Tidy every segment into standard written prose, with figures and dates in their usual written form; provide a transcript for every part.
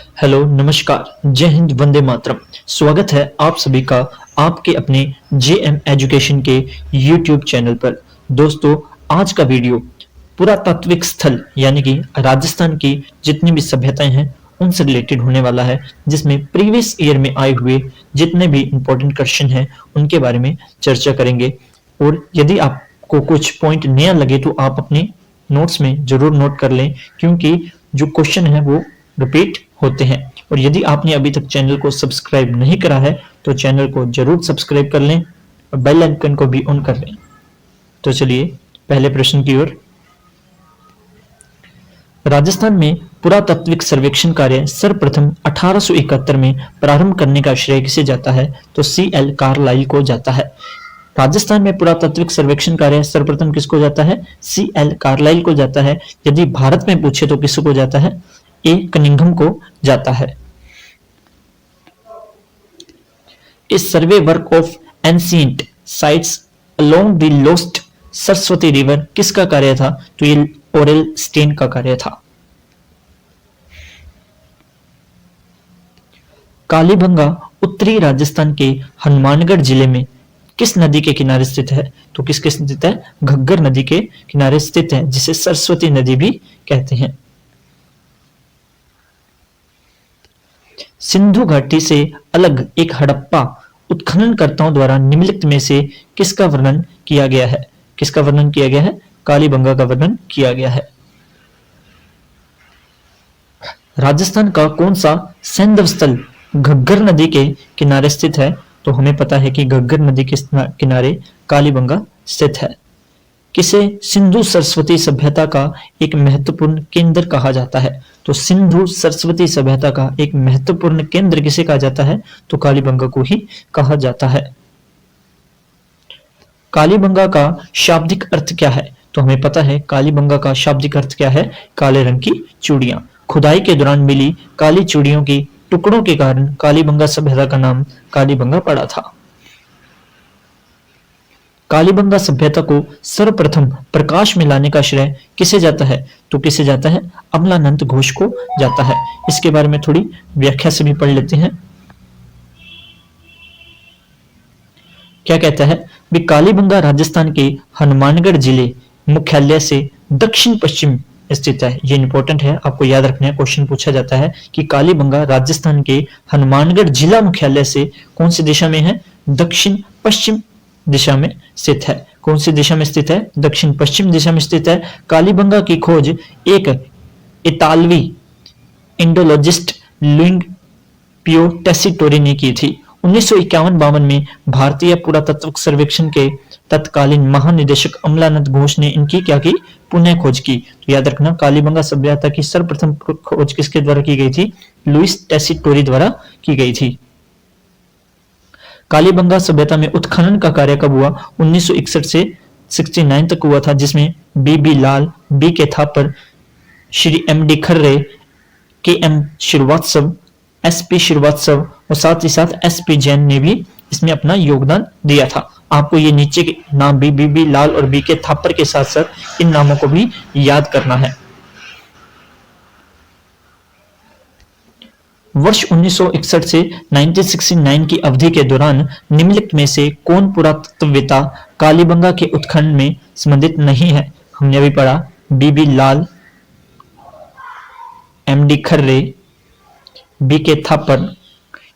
Hello, नमस्कार, जय हिंद, वंदे मातरम। स्वागत है आप सभी का आपके अपने जेएम एजुकेशन के यूट्यूब चैनल पर। दोस्तों, आज का वीडियो पुरातात्विक स्थल यानी कि राजस्थान की जितनी भी सभ्यताएं हैं उनसे रिलेटेड होने वाला है, जिसमें प्रीवियस ईयर में आए हुए जितने भी इंपॉर्टेंट क्वेश्चन हैं उनके बारे में चर्चा करेंगे। और यदि आपको कुछ पॉइंट नया लगे तो आप अपने नोट्स में जरूर नोट कर लें, क्योंकि जो क्वेश्चन है वो रिपीट होते हैं। और यदि आपने अभी तक चैनल को सब्सक्राइब नहीं करा है तो चैनल को जरूर सब्सक्राइब कर लें और बेल आइकन को भी ऑन कर लें। तो चलिए पहले प्रश्न की ओर। राजस्थान में पुरातात्विक सर्वेक्षण कार्य सर्वप्रथम 1871 में प्रारंभ करने का श्रेय किसे जाता है? तो C.L. कार्लाइल को जाता है। राजस्थान में पुरातात्विक सर्वेक्षण कार्य सर्वप्रथम किसको जाता है? C.L. कार्लाइल को जाता है। यदि भारत में पूछे तो किसको जाता है? ए. कनिंघम को जाता है। A survey work of ancient sites along the lost Saraswati river किसका कार्य था? तो ये ओरेल स्टेन का कार्य था। कालीबंगा उत्तरी राजस्थान के हनुमानगढ़ जिले में किस नदी के किनारे स्थित है? तो किसके स्थित है? घग्गर नदी के किनारे स्थित है, जिसे सरस्वती नदी भी कहते हैं। सिंधु घाटी से अलग एक हड़प्पा उत्खननकर्ताओं द्वारा निम्नलिखित में से किसका वर्णन किया गया है? किसका वर्णन किया गया है? कालीबंगा का वर्णन किया गया है। राजस्थान का कौन सा सैंधव स्थल घग्गर नदी के किनारे स्थित है? तो हमें पता है कि घग्गर नदी के किनारे कालीबंगा स्थित है। किसे सिंधु सरस्वती सभ्यता का एक महत्वपूर्ण केंद्र कहा जाता है? तो सिंधु सरस्वती सभ्यता का एक महत्वपूर्ण केंद्र किसे कहा जाता है? तो कालीबंगा को ही कहा जाता है। कालीबंगा का शाब्दिक अर्थ क्या है? तो हमें पता है कालीबंगा का शाब्दिक अर्थ क्या है? काले रंग की चूड़ियां। खुदाई के दौरान मिली काली चूड़ियों की टुकड़ों के कारण कालीबंगा सभ्यता का नाम कालीबंगा पड़ा था। कालीबंगा सभ्यता को सर्वप्रथम प्रकाश में लाने का श्रेय किसे जाता है? तो किसे जाता है? अमलानंद घोष को जाता है। इसके बारे में थोड़ी व्याख्या से भी पढ़ लेते हैं। क्या कहता है? भी कालीबंगा राजस्थान के हनुमानगढ़ जिले मुख्यालय से दक्षिण पश्चिम स्थित है। ये इंपॉर्टेंट है, आपको याद रखना है। क्वेश्चन पूछा जाता है कि कालीबंगा राजस्थान के हनुमानगढ़ जिला मुख्यालय से कौन सी दिशा में है? दक्षिण पश्चिम दिशा में स्थित है। कौन सी दिशा में स्थित है? दक्षिण पश्चिम दिशा में स्थित है। कालीबंगा की खोज एक इतालवी इंडोलॉजिस्ट लुइग पियो टेसिटोरी ने की थी। 1951-52 में भारतीय पुरातत्व सर्वेक्षण के तत्कालीन महानिदेशक अमलानंद घोष ने इनकी क्या की? पुनः खोज की। तो याद रखना, कालीबंगा सभ्यता की सर्वप्रथम खोज किसके द्वारा की गई थी? लुइस टेसिटोरी द्वारा की गई थी। कालीबंगा सभ्यता में उत्खनन का कार्य कब हुआ? 1961 से 69 तक हुआ था, जिसमें बी लाल, बी के थापर, श्री M.D. खर्रे, K.M. श्रीवास्तव, S.P. श्रीवास्तव और साथ ही साथ S.P. जैन ने भी इसमें अपना योगदान दिया था। आपको ये नीचे के नाम भी बी लाल और बी के थापर के साथ साथ इन नामों को भी याद करना है। वर्ष 1961 से 1969 की अवधि के दौरान निम्नलिखित में से कौन पुरातत्ववेत्ता कालीबंगा के उत्खनन में संबंधित नहीं है? हमने अभी पढ़ा बी लाल, M.D. खर्रे, बी के थापर,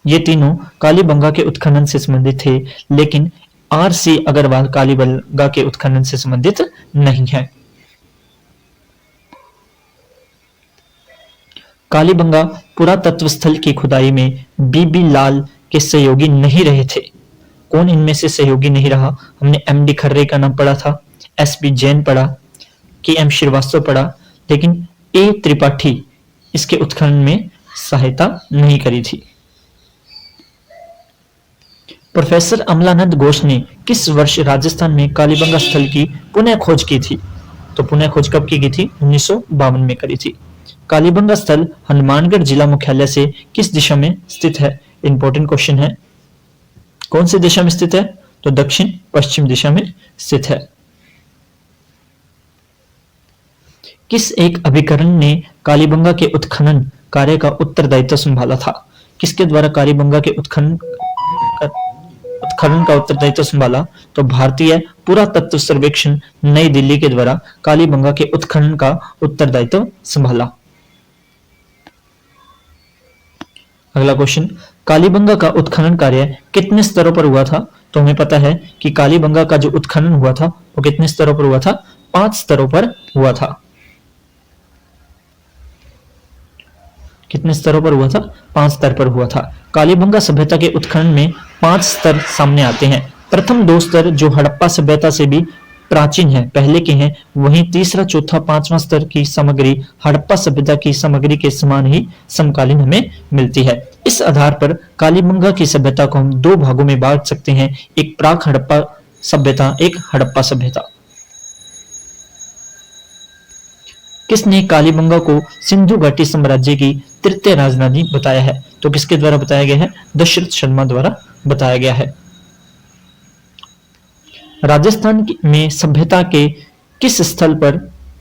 ये तीनों कालीबंगा के उत्खनन से संबंधित थे, लेकिन R.C. अग्रवाल कालीबंगा के उत्खनन से संबंधित नहीं है। कालीबंगा पुरातत्व स्थल की खुदाई में बी लाल के सहयोगी नहीं रहे थे। कौन इनमें से सहयोगी नहीं रहा? हमने M.D. खर्रे का नाम पढ़ा था, S.P. जैन पढ़ा, K.M. श्रीवास्तव पढ़ा, लेकिन A. त्रिपाठी इसके उत्खनन में सहायता नहीं करी थी। प्रोफेसर अमलानंद घोष ने किस वर्ष राजस्थान में कालीबंगा स्थल की पुनः खोज की थी? तो पुनः खोज कब की गई थी? 1952 में करी थी। कालीबंगा स्थल हनुमानगढ़ जिला मुख्यालय से किस दिशा में स्थित है? इंपॉर्टेंट क्वेश्चन है। कौन सी दिशा में स्थित है? तो दक्षिण पश्चिम दिशा में स्थित है। किस एक अभिकरण ने कालीबंगा के उत्खनन कार्य का उत्तरदायित्व संभाला था? किसके द्वारा कालीबंगा के उत्खनन का उत्तरदायित्व संभाला? तो भारतीय पुरातत्व सर्वेक्षण नई दिल्ली के द्वारा कालीबंगा के उत्खनन का उत्तरदायित्व संभाला। अगला क्वेश्चन, कालीबंगा का उत्खनन कार्य कितने स्तरों पर हुआ था? तो हमें पता है कि कालीबंगा का जो उत्खनन हुआ था वो कितने स्तरों पर हुआ था? 5 स्तरों पर हुआ था। कितने स्तरों पर हुआ था? 5 स्तर पर हुआ था। कालीबंगा सभ्यता के उत्खनन में 5 स्तर सामने आते हैं। प्रथम 2 स्तर जो हड़प्पा सभ्यता से भी प्राचीन है, पहले के हैं, वहीं तीसरा, चौथा, 5वां स्तर की सामग्री हड़प्पा सभ्यता की सामग्री के समान ही समकालीन हमें मिलती है। इस आधार पर कालीबंगा की सभ्यता को हम 2 भागों में बांट सकते हैं, एक प्राक हड़प्पा सभ्यता, एक हड़प्पा सभ्यता। किसने कालीबंगा को सिंधु घाटी साम्राज्य की तृतीय राजधानी बताया है? तो किसके द्वारा बताया गया है? दशरथ शर्मा द्वारा बताया गया है। राजस्थान में सभ्यता के किस स्थल पर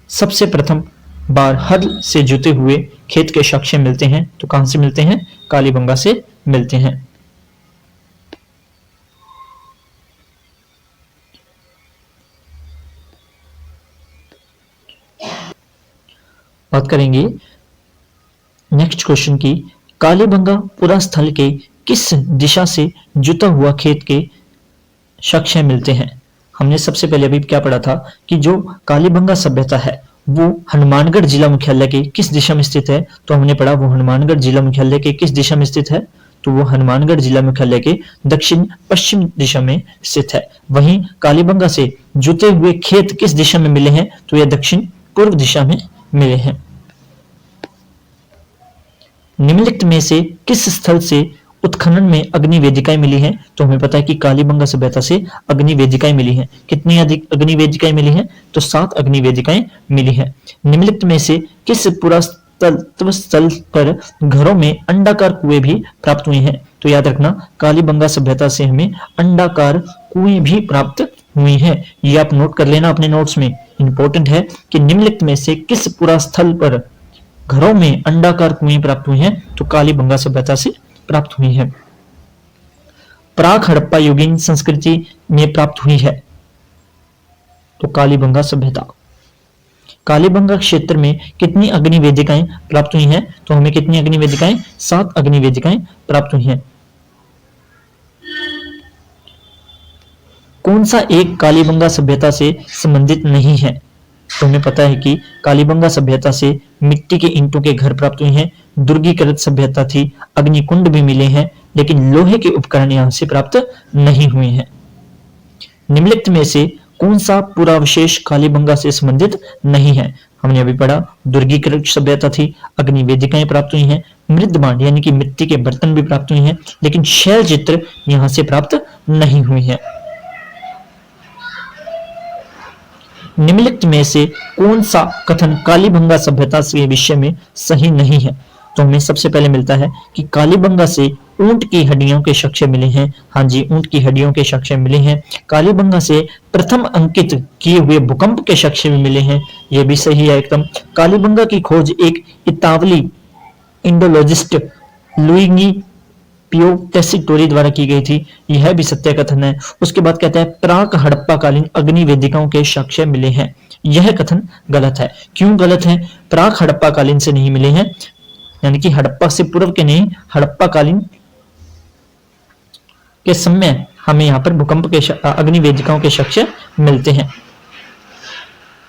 सबसे प्रथम बार हल से जुते हुए खेत के साक्ष्य मिलते हैं? तो कहां से मिलते हैं? कालीबंगा से मिलते हैं। बात करेंगे नेक्स्ट क्वेश्चन की, कालीबंगा पुरा स्थल के किस दिशा से जुता हुआ खेत के साक्ष्य मिलते हैं? हमने सबसे पहले अभी क्या पढ़ा था कि जो कालीबंगा सभ्यता है वो हनुमानगढ़ जिला मुख्यालय के किस दिशा में स्थित है? तो हमने पढ़ा वो हनुमानगढ़ जिला मुख्यालय के किस दिशा में स्थित है? तो वो हनुमानगढ़ जिला मुख्यालय के दक्षिण पश्चिम दिशा में स्थित है। वहीं कालीबंगा से जुते हुए खेत किस दिशा में मिले हैं? तो यह दक्षिण पूर्व दिशा में मिले हैं। निम्नलिखित में से किस स्थल से उत्खनन में अग्नि वेदिकाएं मिली हैं? तो हमें पता है कि कालीबंगा सभ्यता से अग्नि वेदिकाएं मिली हैं। कितनी अधिक अग्नि वेदिकाएं मिली हैं? तो 7 अग्नि वेदिकाएं मिली हैं। निम्नलिखित में से किस पुरातत्व स्थल पर घरों में अंडाकार कुएं भी प्राप्त हुए हैं? तो याद रखना, कालीबंगा सभ्यता से हमें अंडाकार कुएं भी प्राप्त हुई हैं। ये आप नोट कर लेना अपने नोट्स में, इंपॉर्टेंट है कि निम्नलिखित में से किस पुरा स्थल पर घरों में अंडाकार कुएं प्राप्त हुई हैं? तो कालीबंगा सभ्यता से प्राप्त हुई है। प्राक हड़प्पा युगीन संस्कृति में प्राप्त हुई है तो कालीबंगा सभ्यता। कालीबंगा क्षेत्र में कितनी अग्नि वेदिकाएं प्राप्त हुई हैं? तो हमें कितनी अग्नि वेदिकाएं? 7 अग्नि वेदिकाएं प्राप्त हुई हैं। कौन सा एक कालीबंगा सभ्यता से संबंधित नहीं है? तो हमें पता है कि कालीबंगा सभ्यता से मिट्टी के ईंटों के घर प्राप्त हुए हैं, दुर्गीकृत सभ्यता थी, अग्निकुंड भी मिले हैं, लेकिन लोहे के उपकरण यहां से प्राप्त नहीं हुए हैं। निम्नलिखित में से कौन सा पुरावशेष कालीबंगा से संबंधित नहीं है? हमने अभी पढ़ा दुर्गीकृत सभ्यता थी, अग्नि वेदिकाएं प्राप्त हुई हैं, मृदभांड यानी कि मिट्टी के बर्तन भी प्राप्त हुए हैं, लेकिन शैल चित्र यहां से प्राप्त नहीं हुए हैं। निम्नलिखित में से कौन सा कथन कालीबंगा सभ्यता के विषय में सही नहीं है? तो हमें सबसे पहले मिलता है कि कालीबंगा से ऊंट की हड्डियों के साक्ष्य मिले हैं। हाँ जी, ऊंट की हड्डियों के साक्ष्य मिले हैं। कालीबंगा से प्रथम अंकित किए हुए भूकंप के साक्ष्य भी मिले हैं, यह भी सही है एकदम। कालीबंगा की खोज एक इतावली इंडोलॉजिस्ट लुइगी पियो टेसिटोरी द्वारा की गई थी, यह भी सत्य कथन है। उसके बाद कहता है प्राक हड़प्पाकालीन अग्नि वेदिकाओं के साक्ष्य मिले हैं, यह कथन गलत है। क्यों गलत है? प्राक हड़प्पाकालीन से नहीं मिले हैं, यानी कि हड़प्पा से पूर्व के नहीं, हड़प्पाकालीन के समय हमें यहाँ पर भूकंप के अग्नि वेदिकाओं के साक्ष्य मिलते हैं।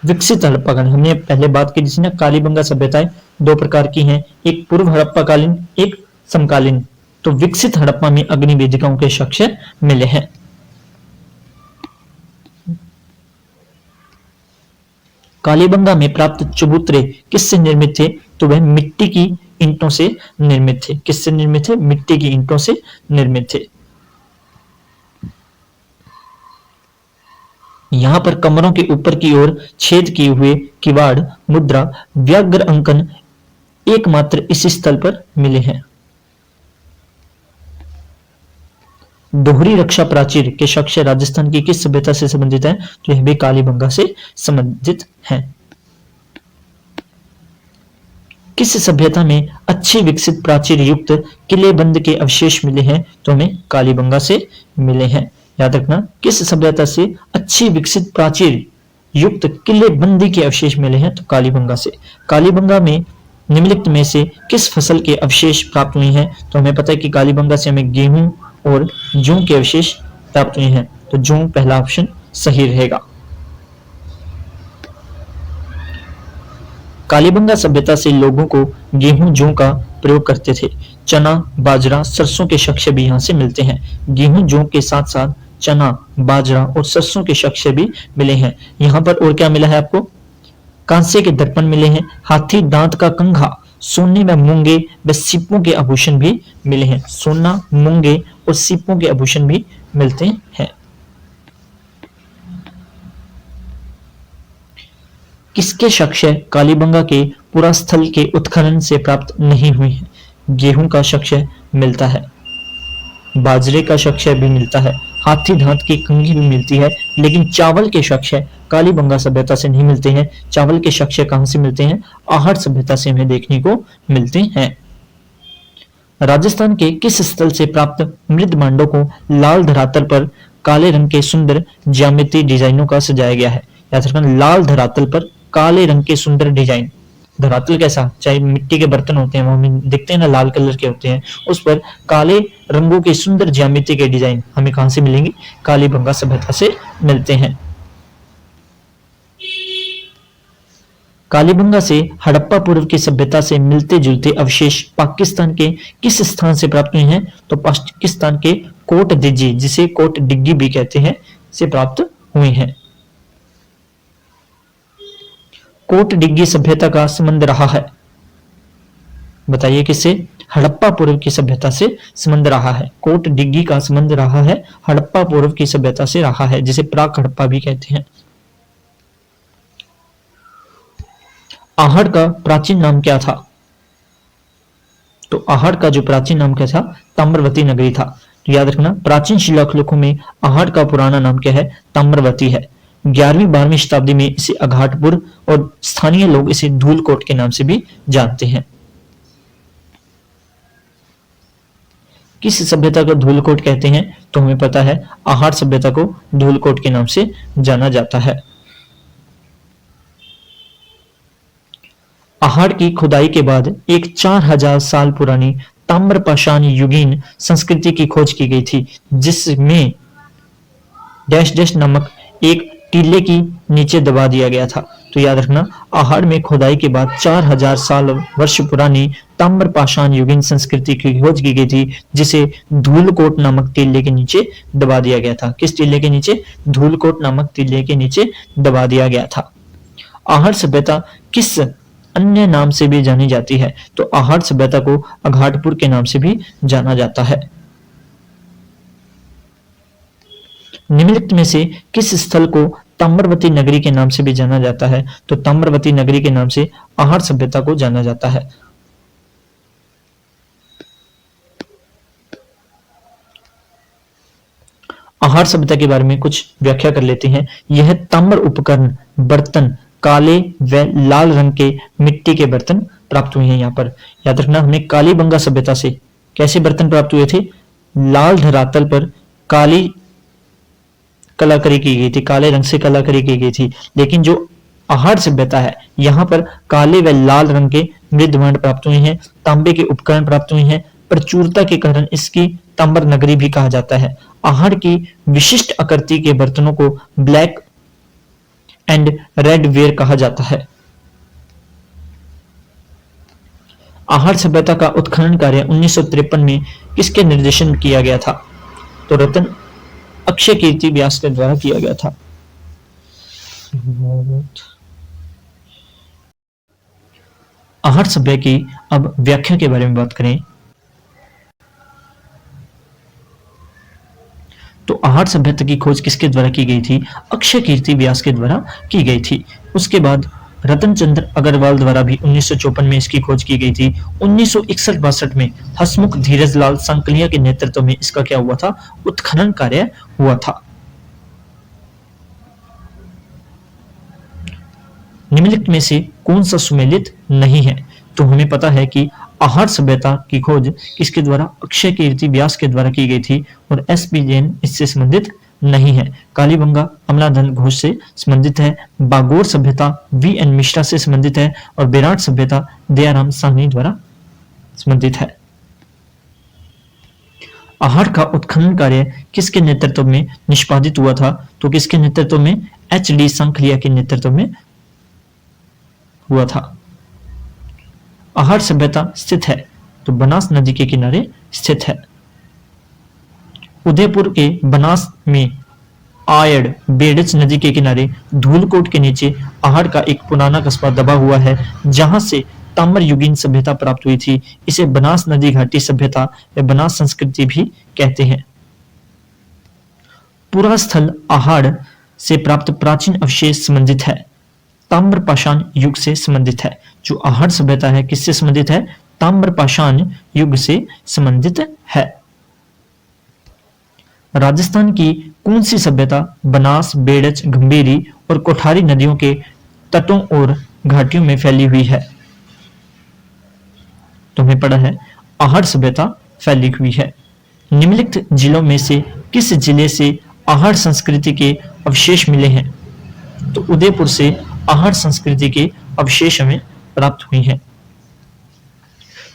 विकसित हड़प्पाकालीन हमने पहले बात की, जिसने कालीबंगा सभ्यताएं 2 प्रकार की हैं, एक पूर्व हड़प्पाकालीन, एक समकालीन। तो विकसित हड़प्पा में अग्नि वेदिकाओं के साक्ष्य मिले हैं। कालीबंगा में प्राप्त चबूतरे किससे निर्मित थे? तो वह मिट्टी की ईंटों से निर्मित थे। किससे निर्मित थे? मिट्टी की ईंटों से निर्मित थे। यहां पर कमरों के ऊपर की ओर छेद किए हुए किवाड़, मुद्रा, व्याघ्र अंकन एकमात्र इसी स्थल पर मिले हैं। दोहरी रक्षा प्राचीर के साक्ष्य राजस्थान की किस सभ्यता से संबंधित है? तो यह भी कालीबंगा से संबंधित है। किस सभ्यता में अच्छे विकसित प्राचीर युक्त किलेबंद के अवशेष मिले हैं? तो हमें कालीबंगा से मिले हैं। याद रखना, किस सभ्यता से अच्छी विकसित प्राचीर युक्त किलेबंदी के अवशेष मिले हैं? तो कालीबंगा से। कालीबंगा में निम्नलिखित में से किस फसल के अवशेष प्राप्त हुए हैं? तो हमें पता है कि कालीबंगा से हमें गेहूं और जौ के अवशेष प्राप्त हुए हैं, तो जौ पहला ऑप्शन सही रहेगा। कालीबंगा सभ्यता से लोगों को गेहूं जौ का प्रयोग करते थे। चना, बाजरा, सरसों के शख्स भी यहाँ से मिलते हैं। गेहूं जौ के साथ साथ चना, बाजरा और सरसों के शख्स भी मिले हैं। यहाँ पर और क्या मिला है आपको? कांसे के दर्पण मिले हैं, हाथी दांत का कंघा, सोने में मूंगे व सीपों के आभूषण भी मिले हैं। सोना, मूंगे और सीपों के आभूषण भी मिलते हैं। किसके शख्स कालीबंगा के पुरास्थल के उत्खनन से प्राप्त नहीं हुए हैं? गेहूं का शख्स मिलता है, बाजरे का शख्स भी मिलता है, हाथी दांत की कंघी भी मिलती है, लेकिन चावल के शख्स कालीबंगा सभ्यता से नहीं मिलते हैं। चावल के शख्स कहां से मिलते हैं? आहट सभ्यता से हमें देखने को मिलते हैं। राजस्थान के किस स्थल से प्राप्त मृद मांडों को लाल धरातल पर काले रंग के सुंदर ज्यामितीय डिजाइनों का सजाया गया है? याद रखना, लाल धरातल पर काले रंग के सुंदर डिजाइन। धरातल कैसा? चाहे मिट्टी के बर्तन होते हैं, वो हमें दिखते हैं ना, लाल कलर के होते हैं, उस पर काले रंगों के सुंदर ज्यामिति के डिजाइन हमें कहां से मिलेंगे? कालीबंगा सभ्यता से मिलते हैं। कालीबंगा से हड़प्पा पूर्व की सभ्यता से मिलते जुलते अवशेष पाकिस्तान के किस स्थान से प्राप्त हुए हैं? तो पाकिस्तान के कोट दिज्जी, जिसे कोट डिग्गी भी कहते हैं, से प्राप्त हुए हैं। कोट डिग्गी सभ्यता का संबंध रहा है, बताइए किससे? हड़प्पा पूर्व की सभ्यता से संबंध रहा है। कोट डिग्गी का संबंध रहा है हड़प्पा पूर्व की सभ्यता से रहा है, जिसे प्राक हड़प्पा भी कहते हैं। आहड़ का प्राचीन नाम क्या था? तो आहड़ का जो प्राचीन नाम क्या था? ताम्रवती नगरी था। तो याद रखना, प्राचीन शिलालेखों में आहड़ का पुराना नाम क्या है? ताम्रवती है। 11वीं 12वीं शताब्दी में इसे अघाटपुर और स्थानीय लोग इसे धूलकोट के नाम से भी जानते हैं। किस सभ्यता को धूलकोट कहते हैं? तो हमें पता है आहड़ सभ्यता को धूलकोट के नाम से जाना जाता है। आहड़ की खुदाई के बाद एक 4000 साल पुरानी ताम्रपाषाण युगीन संस्कृति की खोज की गई थी, जिसमें डैश डैश नामक एक टीले की नीचे दबा दिया गया था। तो याद रखना, आहड़ में खुदाई के बाद 4000 साल वर्ष पुरानी ताम्रपाषाण युगीन संस्कृति की खोज की गई थी, जिसे धूलकोट नामक टीले के नीचे दबा दिया गया था। किस टीले के नीचे? धूलकोट नामक टीले के नीचे दबा दिया गया था। आहड़ सभ्यता किस अन्य नाम से भी जानी जाती है? तो आहड़ सभ्यता को अघाटपुर के नाम से भी जाना जाता है। निम्नलिखित में से किस स्थल को ताम्रवती नगरी के नाम से भी जाना जाता है? तो ताम्रवती नगरी के नाम से आहड़ सभ्यता को जाना जाता है। आहड़ सभ्यता के बारे में कुछ व्याख्या कर लेते हैं। यह ताम्र उपकरण, बर्तन, काले व लाल रंग के मिट्टी के बर्तन प्राप्त हुए हैं। यहाँ पर याद रखना, हमें कालीबंगा सभ्यता से कैसे बर्तन प्राप्त हुए थे? लाल धरातल पर काली कलाकारी की गई थी, काले रंग से कलाकारी की गई थी। लेकिन जो आहड़ सभ्यता है, यहाँ पर काले व लाल रंग के मृदभांड प्राप्त हुए हैं, तांबे के उपकरण प्राप्त हुए हैं। प्रचुरता के कारण इसकी ताम्र नगरी भी कहा जाता है। आहड़ की विशिष्ट आकृति के बर्तनों को ब्लैक एंड रेड वेयर कहा जाता है। आहड़ सभ्यता का उत्खनन कार्य 1953 में किसके निर्देशन किया गया था? तो रतन अक्षय कीर्ति व्यास के द्वारा किया गया था। आहड़ सभ्यता की अब व्याख्या के बारे में बात करें तो आहड़ सभ्यता की खोज किसके द्वारा की गई थी? अक्षय कीर्ति व्यास के द्वारा की गई थी। उसके बाद रतन चंद्र अग्रवाल द्वारा भी 1954 में इसकी खोज की गई थी। 1961-62 में हसमुख धीरजलाल सांकलिया के नेतृत्व में इसका क्या हुआ था? उत्खनन कार्य हुआ था। निम्नलिखित में से कौन सा सुमेलित नहीं है? तो हमें पता है कि आहार सभ्यता की खोज किसके द्वारा, अक्षय कीर्ति व्यास के द्वारा की गई थी और एस.पी. जैन इससे संबंधित नहीं है। कालीबंगा अमलाधन घोष से संबंधित है, बागोर सभ्यता वी.एन. मिश्रा से संबंधित है और बेराट सभ्यता दयाराम साहनी द्वारा संबंधित है। आहार का उत्खनन कार्य किसके नेतृत्व में निष्पादित हुआ था, तो किसके नेतृत्व में, एच.डी. सांखलिया के नेतृत्व में हुआ था। आहार सभ्यता स्थित है, तो बनास नदी के किनारे स्थित है। उदयपुर के बनास में आयड़ बेड़च नदी के किनारे धूलकोट के नीचे आहार का एक पुराना कस्बा दबा हुआ है, जहां से ताम्र युगीन सभ्यता प्राप्त हुई थी। इसे बनास नदी घाटी सभ्यता या बनास संस्कृति भी कहते हैं। पूरा स्थल आहार से प्राप्त प्राचीन अवशेष संबंधित है, ताम्रपाषाण युग से संबंधित है। जो आहार सभ्यता है किससे संबंधित है, ताम्रपाषाण युग से संबंधित है। राजस्थान की कौन सी सभ्यता बनास, बेड़च, गंभीरी और कोठारी नदियों के तटों और घाटियों में फैली हुई है, तो हमें पढ़ा है आहार सभ्यता फैली हुई है। निम्नलिखित जिलों में से किस जिले से आहार संस्कृति के अवशेष मिले हैं, तो उदयपुर से आहार संस्कृति के अवशेष हमें प्राप्त हुई हैं।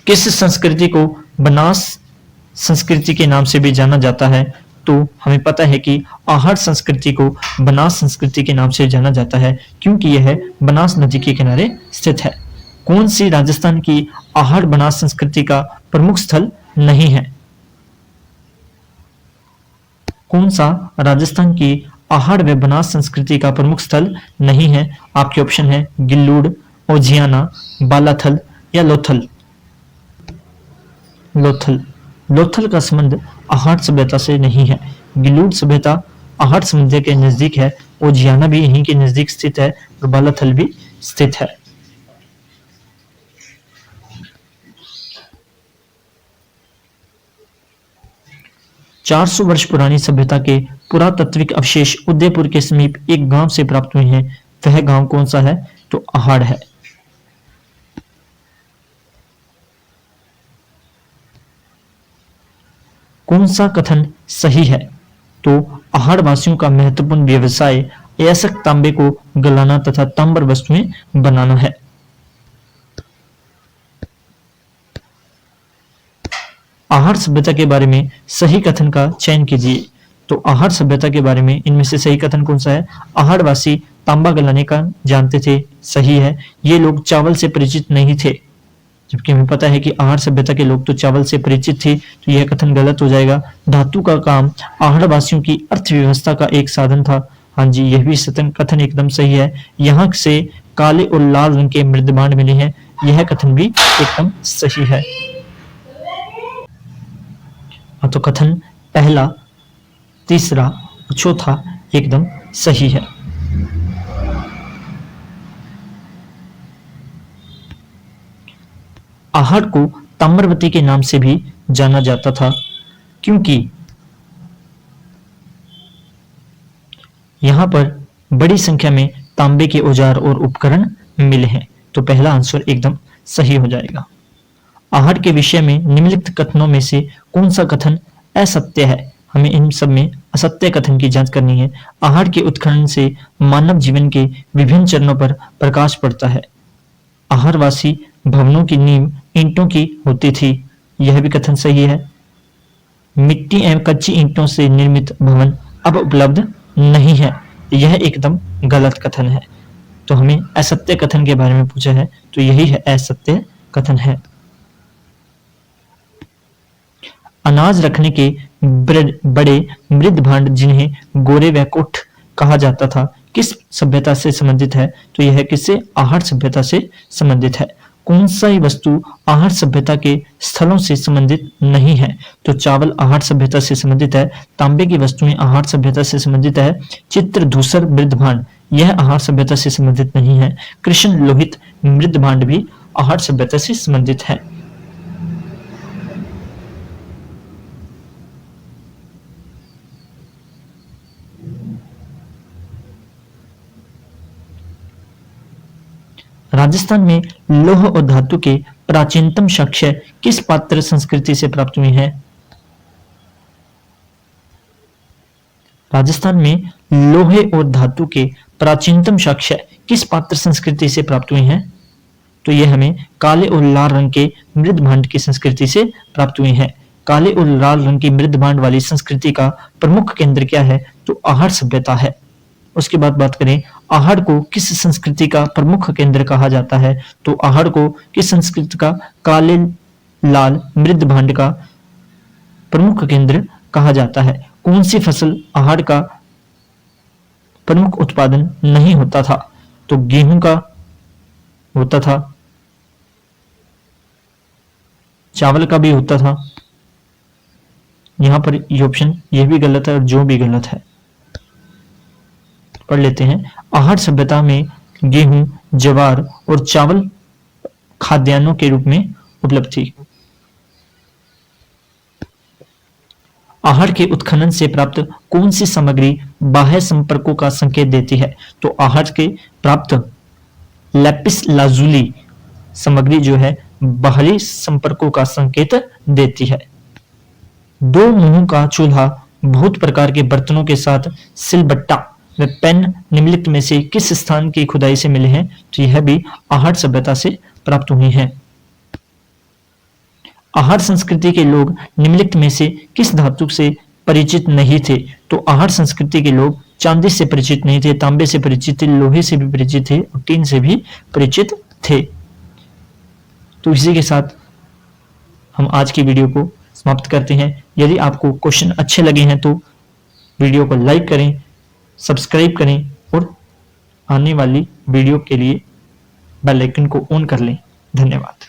किस संस्कृति को बनास संस्कृति के नाम से भी जाना जाता है, तो हमें पता है कि आहार संस्कृति को बनास संस्कृति के नाम से जाना जाता है, क्योंकि यह बनास नदी के किनारे स्थित है। कौन सी राजस्थान की आहार बनास संस्कृति का प्रमुख स्थल नहीं है, कौन सा राजस्थान की आहार व बनास संस्कृति का प्रमुख स्थल नहीं है? आपके ऑप्शन है गिल्लूड़, ओजियाना, बालाथल या लोथल। लोथल लोथल का संबंध आहार सभ्यता से नहीं है। गिल्लूड़ सभ्यता आहार समुद्र के नजदीक है, ओजियाना भी यहीं के नजदीक स्थित है और बालाथल भी स्थित है। चार सौ वर्ष पुरानी सभ्यता के पुरातात्विक अवशेष उदयपुर के समीप एक गांव से प्राप्त हुए हैं। वह गांव कौन सा है, तो आहाड़ है। कौन सा कथन सही है, तो आहाड़ वासियों का महत्वपूर्ण व्यवसाय अयस्क तांबे को गलाना तथा ताम्र वस्तुएं बनाना है। आहार सभ्यता के बारे में सही कथन का चयन कीजिए। तो आहार सभ्यता के बारे में इनमें से सही कथन कौन सा है, आहारवासी तांबा गलाने का जानते थे, सही है। ये लोग चावल से परिचित नहीं थे, जबकि हमें पता है कि आहार सभ्यता के लोग तो चावल से परिचित थे, तो यह कथन गलत हो जाएगा। धातु का काम आहार वासियों की अर्थव्यवस्था का एक साधन था, हाँ जी, यह भी कथन एकदम सही है। यहाँ से काले और लाल रंग के मृदबांड मिले हैं, यह कथन भी एकदम सही है। तो कथन पहला, तीसरा और चौथा एकदम सही है। आहार को ताम्रवती के नाम से भी जाना जाता था, क्योंकि यहां पर बड़ी संख्या में तांबे के औजार और उपकरण मिले हैं, तो पहला आंसर एकदम सही हो जाएगा। आहार के विषय में निम्नलिखित कथनों में से कौन सा कथन असत्य है? हमें इन सब में असत्य कथन की जांच करनी है। आहार के उत्खनन से मानव जीवन के विभिन्न चरणों पर प्रकाश पड़ता है। आहारवासी भवनों की नींव ईंटों की होती थी, यह भी कथन सही है। मिट्टी एवं कच्ची ईंटों से निर्मित भवन अब उपलब्ध नहीं है, यह एकदम गलत कथन है। तो हमें असत्य कथन के बारे में पूछा है, तो यही है असत्य कथन है। अनाज रखने के बड़े मृद भांड जिन्हें गोरे व कोठ कहा जाता था, किस सभ्यता से संबंधित है? तो यह किससे? आहार सभ्यता से संबंधित है। कौन सा ही वस्तु आहार सभ्यता के स्थलों से संबंधित नहीं है? तो चावल आहार सभ्यता से संबंधित है। तांबे की वस्तुएं आहार सभ्यता से संबंधित है। चित्र धूसर मृद भांड यह आहार सभ्यता से संबंधित नहीं है। कृष्ण लोहित मृद भांड भी आहार सभ्यता से संबंधित है। राजस्थान में लौह और धातु के प्राचीनतम साक्ष्य किस पात्र संस्कृति से प्राप्त हुए हैं? राजस्थान में लोहे और धातु के प्राचीनतम साक्ष्य किस पात्र संस्कृति से प्राप्त हुए हैं? तो ये हमें काले और लाल रंग के मृद भांड की संस्कृति से प्राप्त हुए हैं। काले और लाल रंग की मृद भांड वाली संस्कृति का प्रमुख केंद्र क्या है? तो आहड़ सभ्यता है। उसके बाद बात करें आहड़ को किस संस्कृति का प्रमुख केंद्र कहा जाता है? तो आहड़ को किस संस्कृति का काले लाल मृद भांड का प्रमुख केंद्र कहा जाता है? कौन सी फसल आहड़ का प्रमुख उत्पादन नहीं होता था? तो गेहूं का होता था, चावल का भी होता था। यहां पर ये ऑप्शन ये भी गलत है और जो भी गलत है। पढ़ लेते हैं। आहड़ सभ्यता में गेहूं, ज्वार और चावल खाद्यान्नों के रूप में उपलब्ध थी। आहड़ के उत्खनन से प्राप्त कौन सी सामग्री बाह्य संपर्कों का संकेत देती है? तो आहड़ के प्राप्त लैपिस लाजुली सामग्री जो है बाहरी संपर्कों का संकेत देती है। दो मुंहों का चूल्हा बहुत प्रकार के बर्तनों के साथ सिलबट्टा व पेन निम्नलिखित में से किस स्थान की खुदाई से मिले हैं? तो यह भी आहड़ सभ्यता से प्राप्त हुई हैं। आहड़ संस्कृति के लोग निम्नलिखित में से किस धातु से परिचित नहीं थे? तो आहड़ संस्कृति के लोग चांदी से परिचित नहीं थे, तांबे से परिचित थे, लोहे से भी परिचित थे और टीन से भी परिचित थे। तो इसी के साथ हम आज की वीडियो को समाप्त करते हैं। यदि आपको क्वेश्चन अच्छे लगे हैं तो वीडियो को लाइक करें, सब्सक्राइब करें और आने वाली वीडियो के लिए बेल आइकन को ऑन कर लें। धन्यवाद।